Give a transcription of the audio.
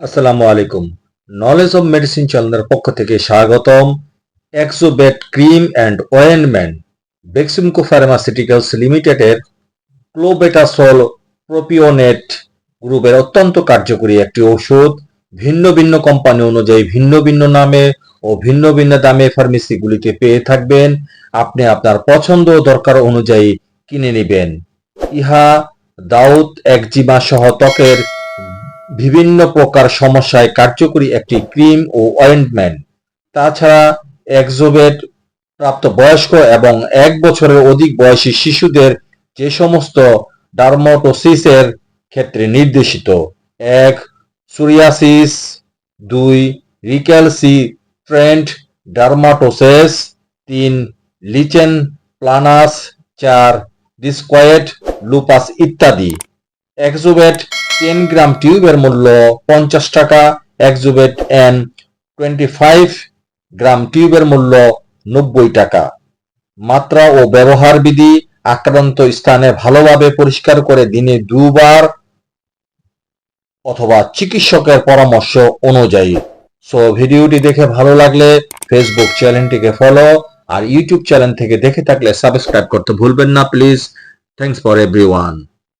আসসালামু আলাইকুম। Knowledge of medicine চ্যানেলের পক্ষ থেকে স্বাগতম। Exobet cream and ointment Beximco pharmaceuticals লিমিটেডের ক্লোবেটাসল প্রোপিওনেট গ্রুপের অত্যন্ত কার্যকরী একটি ওষুধ। ভিন্ন ভিন্ন কোম্পানি অনুযায়ী ভিন্ন ভিন্ন নামে ও ভিন্ন ভিন্ন দামে ফার্মেসিগুলিতে পেয়ে থাকবেন। আপনি আপনার পছন্দ ও দরকার অনুযায়ী কিনে নেবেন। ইহা দাউদ একজিমা সহ ত্বকের বিভিন্ন প্রকার সমস্যায় কার্যকরী একটি ক্রিম ও অয়েন্টমেন্ট। তাছাড়া এক্সোবেট প্রাপ্তবয়স্ক এবং 1 বছরের অধিক বয়সী শিশুদের যে সমস্ত ডার্মাটোসিসের ক্ষেত্রে নির্দেশিত। 1. Psoriasis, 2. রিক্যালসিট্রেন্ট dermatosis, 3. Listen planus, 4. ডিস্কয়েড lupus ইত্যাদি। এক্সোবেট 10 গ্রাম টিউবের মূল্য 50 টাকা, এক্সোবেট এন 25 গ্রাম টিউবের মূল্য 90 টাকা। মাত্রা ও ব্যবহার বিধি: আক্রান্ত স্থানে ভালোভাবে পরিষ্কার করে দিনে 2 বার অথবা চিকিৎসকের পরামর্শ অনুযায়ী। সো ভিডিওটি দেখে ভালো লাগলে ফেসবুক চ্যানেলটিকে ফলো আর ইউটিউব চ্যানেল থেকে দেখে থাকলে সাবস্ক্রাইব করতে ভুলবেন না প্লিজ। Thanks for everyone.